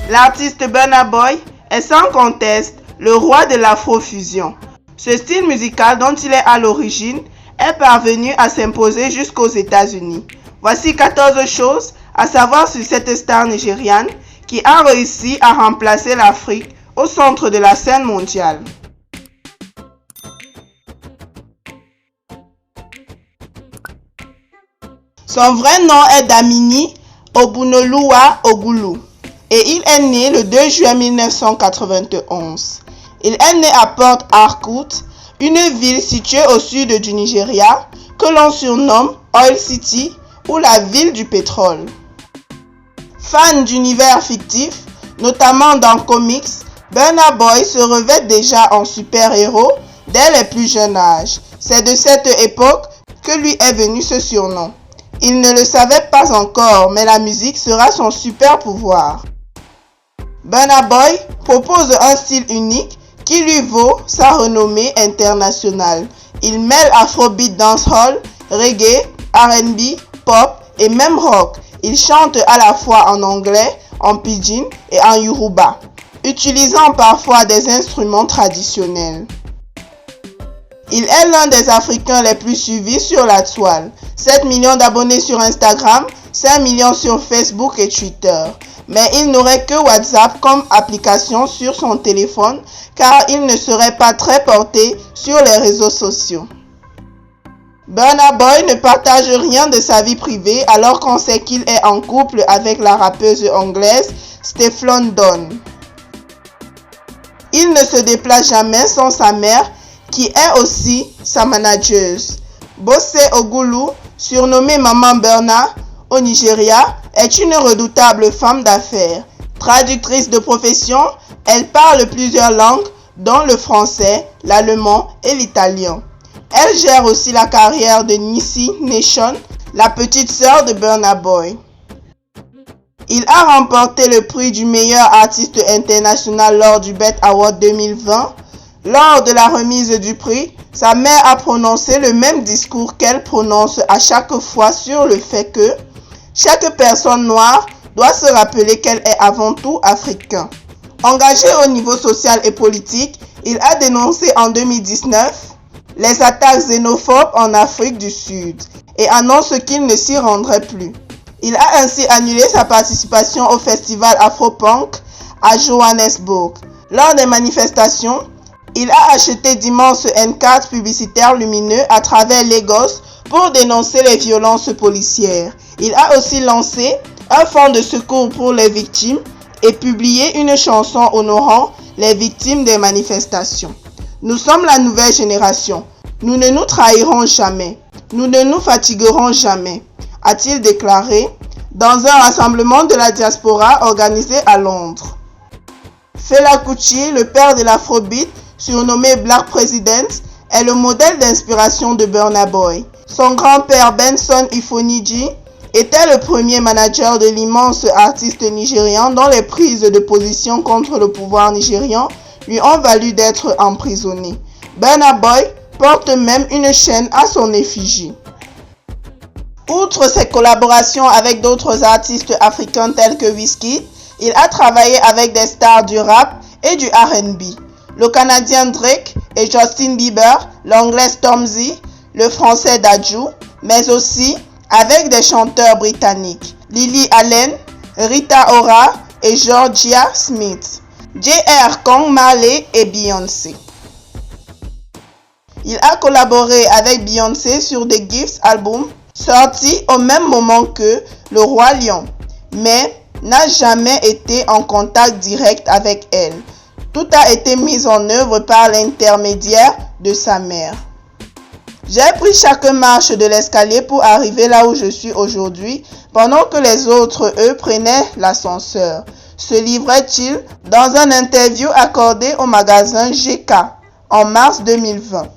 L'artiste Burna Boy est sans conteste le roi de l'afrofusion. Ce style musical dont il est à l'origine est parvenu à s'imposer jusqu'aux États-Unis. Voici 14 choses à savoir sur cette star nigériane qui a réussi à remplacer l'Afrique au centre de la scène mondiale. Son vrai nom est Damini Obunoluwa Ogulu et il est né le 2 juin 1991. Il est né à Port Harcourt, une ville située au sud du Nigeria que l'on surnomme Oil City ou la ville du pétrole. Fan d'univers fictifs, notamment dans comics, Burna Boy se revêt déjà en super-héros dès le plus jeune âge. C'est de cette époque que lui est venu ce surnom. Il ne le savait pas encore, mais la musique sera son super pouvoir. Burna Boy propose un style unique qui lui vaut sa renommée internationale. Il mêle afrobeat, dancehall, reggae, R&B, pop et même rock. Il chante à la fois en anglais, en pidgin et en yoruba, utilisant parfois des instruments traditionnels. Il est l'un des Africains les plus suivis sur la toile. 7 millions d'abonnés sur Instagram, 5 millions sur Facebook et Twitter. Mais il n'aurait que WhatsApp comme application sur son téléphone car il ne serait pas très porté sur les réseaux sociaux. Burna Boy ne partage rien de sa vie privée alors qu'on sait qu'il est en couple avec la rappeuse anglaise Stefflon Don. Il ne se déplace jamais sans sa mère qui est aussi sa manageuse. Bose Ogulu, surnommée Maman Burna au Nigeria, est une redoutable femme d'affaires. Traductrice de profession, elle parle plusieurs langues dont le français, l'allemand et l'italien. Elle gère aussi la carrière de Nissi Nation, la petite sœur de Burna Boy. Il a remporté le prix du meilleur artiste international lors du BET Award 2020. Lors de la remise du prix, sa mère a prononcé le même discours qu'elle prononce à chaque fois sur le fait que chaque personne noire doit se rappeler qu'elle est avant tout africain. Engagé au niveau social et politique, il a dénoncé en 2019 les attaques xénophobes en Afrique du Sud et annonce qu'il ne s'y rendrait plus. Il a ainsi annulé sa participation au festival Afropunk à Johannesburg. Lors des manifestations, il a acheté d'immenses N4 publicitaires lumineux à travers Lagos pour dénoncer les violences policières. Il a aussi lancé un fonds de secours pour les victimes et publié une chanson honorant les victimes des manifestations. Nous sommes la nouvelle génération. Nous ne nous trahirons jamais. Nous ne nous fatiguerons jamais, a-t-il déclaré dans un rassemblement de la diaspora organisé à Londres. Fela Kuti, le père de l'Afrobeat, surnommé Black President, est le modèle d'inspiration de Burna Boy. Son grand-père Benson Ifoniji était le premier manager de l'immense artiste nigérian dont les prises de position contre le pouvoir nigérian lui ont valu d'être emprisonné. Burna Boy porte même une chaîne à son effigie. Outre ses collaborations avec d'autres artistes africains tels que Wizkid, il a travaillé avec des stars du rap et du R&B. Le Canadien Drake et Justin Bieber, l'anglais Stormzy, le français Dadju, mais aussi avec des chanteurs britanniques, Lily Allen, Rita Ora et Georgia Smith, J.R. Kong, Marley et Beyoncé. Il a collaboré avec Beyoncé sur The Gifts album, sorti au même moment que Le Roi Lion, mais n'a jamais été en contact direct avec elle. Tout a été mis en œuvre par l'intermédiaire de sa mère. J'ai pris chaque marche de l'escalier pour arriver là où je suis aujourd'hui, pendant que les autres, eux, prenaient l'ascenseur. Se livrait-il dans une interview accordée au magazine GK en mars 2020.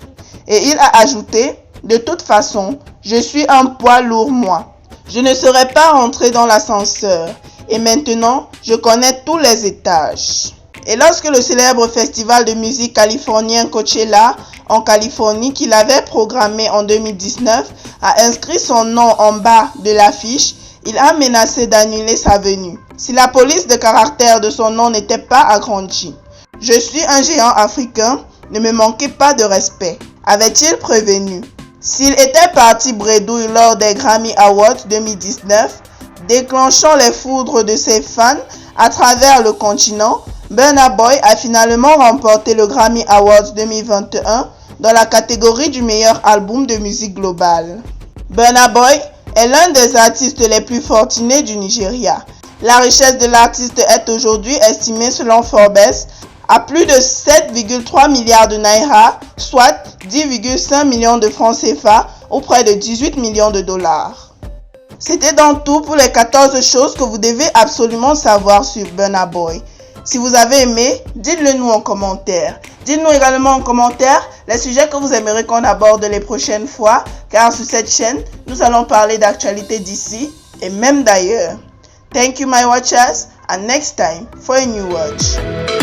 Et il a ajouté, « De toute façon, je suis un poids lourd moi. Je ne serais pas rentré dans l'ascenseur. Et maintenant, je connais tous les étages. » Et lorsque le célèbre festival de musique californien Coachella en Californie qu'il avait programmé en 2019 a inscrit son nom en bas de l'affiche, il a menacé d'annuler sa venue. si la police de caractère de son nom n'était pas agrandie. Je suis un géant africain, ne me manquez pas de respect, avait-il prévenu. S'il était parti bredouille lors des Grammy Awards 2019, déclenchant les foudres de ses fans à travers le continent, Burna Boy a finalement remporté le Grammy Awards 2021 dans la catégorie du meilleur album de musique globale. Burna Boy est l'un des artistes les plus fortunés du Nigeria. La richesse de l'artiste est aujourd'hui estimée selon Forbes à plus de 7,3 milliards de naira, soit 10,5 millions de francs CFA ou près de 18 millions de dollars. C'était donc tout pour les 14 choses que vous devez absolument savoir sur Burna Boy. Si vous avez aimé, dites-le nous en commentaire. Dites-nous également en commentaire les sujets que vous aimeriez qu'on aborde les prochaines fois, car sur cette chaîne, nous allons parler d'actualités d'ici et même d'ailleurs. Thank you my watchers, and next time for a new watch.